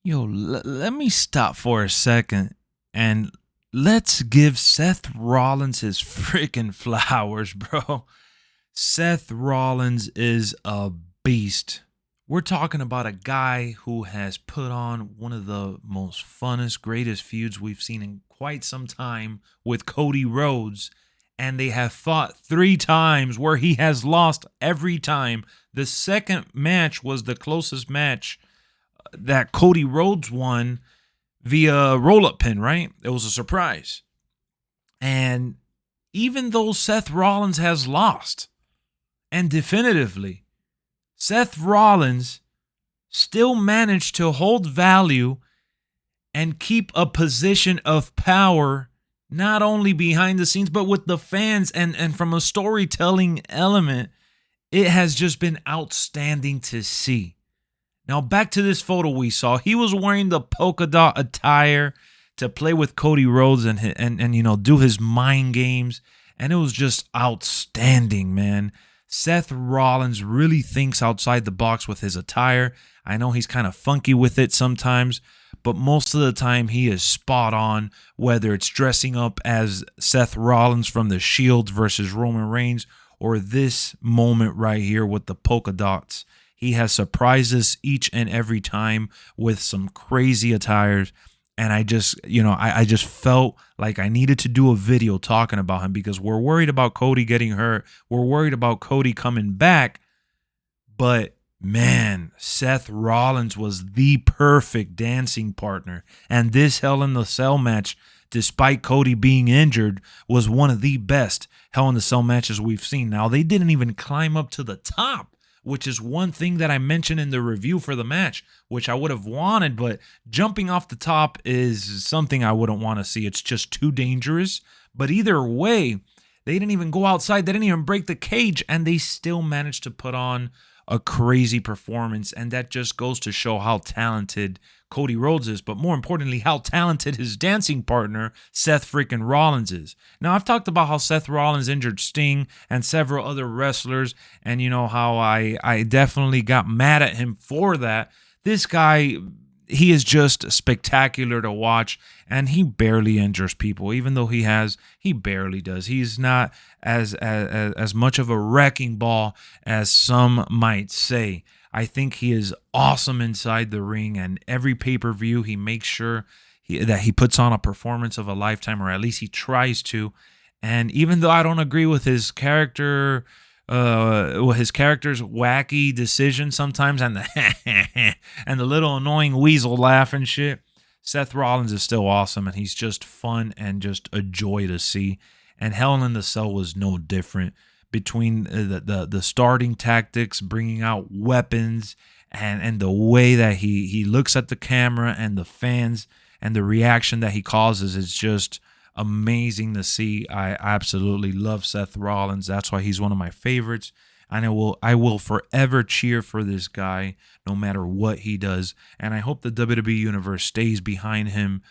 Yo, let me stop for a second and let's give Seth Rollins his freaking flowers, bro. Seth Rollins is a beast. We're talking about a guy who has put on one of the most funnest, greatest feuds we've seen in quite some time with Cody Rhodes. And they have fought 3 times where he has lost every time. The second match was the closest match that Cody Rhodes won via roll-up pin, right? It was a surprise. And even though Seth Rollins has lost, and definitively, Seth Rollins still managed to hold value and keep a position of power, not only behind the scenes, but with the fans. And from a storytelling element, it has just been outstanding to see. Now, back to this photo we saw. He was wearing the polka dot attire to play with Cody Rhodes and you know, do his mind games. And it was just outstanding, man. Seth Rollins really thinks outside the box with his attire. I know he's kind of funky with it sometimes, but most of the time he is spot on, whether it's dressing up as Seth Rollins from The Shield versus Roman Reigns, or this moment right here with the polka dots. He has surprised us each and every time with some crazy attires. And I just, you know, I just felt like I needed to do a video talking about him because we're worried about Cody getting hurt. We're worried about Cody coming back. But man, Seth Rollins was the perfect dancing partner. And this Hell in the Cell match, despite Cody being injured, was one of the best Hell in the Cell matches we've seen. Now, they didn't even climb up to the top, which is one thing that I mentioned in the review for the match, which I would have wanted, but jumping off the top is something I wouldn't want to see. It's just too dangerous. But either way, they didn't even go outside. They didn't even break the cage, and they still managed to put on a crazy performance, and that just goes to show how talented Cody Rhodes is, but more importantly, how talented his dancing partner, Seth FREAKIN Rollins, is. Now, I've talked about how Seth Rollins injured Sting and several other wrestlers, and you know how I definitely got mad at him for that. This guy, he is just spectacular to watch, and he barely injures people. Even though he barely does. He's not as much of a wrecking ball as some might say. I think he is awesome inside the ring, and every pay-per-view he makes sure that he puts on a performance of a lifetime, or at least he tries to. And even though I don't agree with his character's wacky decisions sometimes, and the and the little annoying weasel laugh and shit, Seth Rollins is still awesome, and he's just fun and just a joy to see. And Hell in the Cell was no different. Between the starting tactics, bringing out weapons, and the way that he looks at the camera and the fans and the reaction that he causes is just amazing to see. I absolutely love Seth Rollins. That's why he's one of my favorites. And I will forever cheer for this guy no matter what he does. And I hope the WWE Universe stays behind him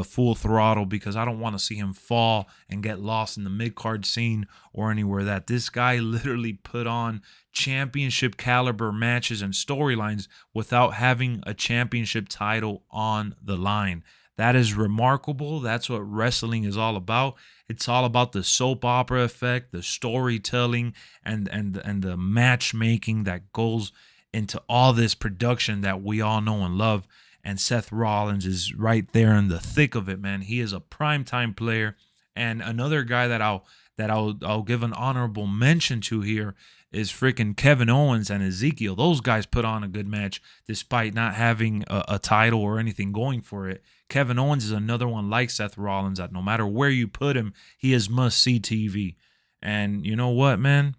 full throttle, because I don't want to see him fall and get lost in the mid-card scene or anywhere. That this guy literally put on championship caliber matches and storylines without having a championship title on the line. That is remarkable. That's what wrestling is all about. It's all about the soap opera effect, the storytelling, and the matchmaking that goes into all this production that we all know and love. And Seth Rollins is right there in the thick of it, man. He is a primetime player. And another guy that I'll give an honorable mention to here is freaking Kevin Owens and Ezekiel. Those guys put on a good match despite not having a title or anything going for it. Kevin Owens is another one like Seth Rollins that no matter where you put him, he is must-see TV. And you know what, man?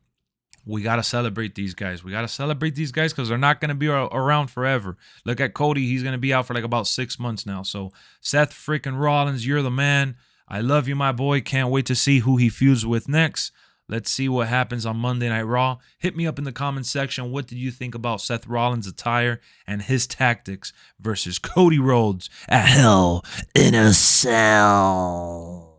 We got to celebrate these guys. We got to celebrate these guys because they're not going to be around forever. Look at Cody. He's going to be out for like about 6 months now. So Seth FREAKIN Rollins, you're the man. I love you, my boy. Can't wait to see who he feuds with next. Let's see what happens on Monday Night Raw. Hit me up in the comment section. What did you think about Seth Rollins' attire and his tactics versus Cody Rhodes at Hell in a Cell?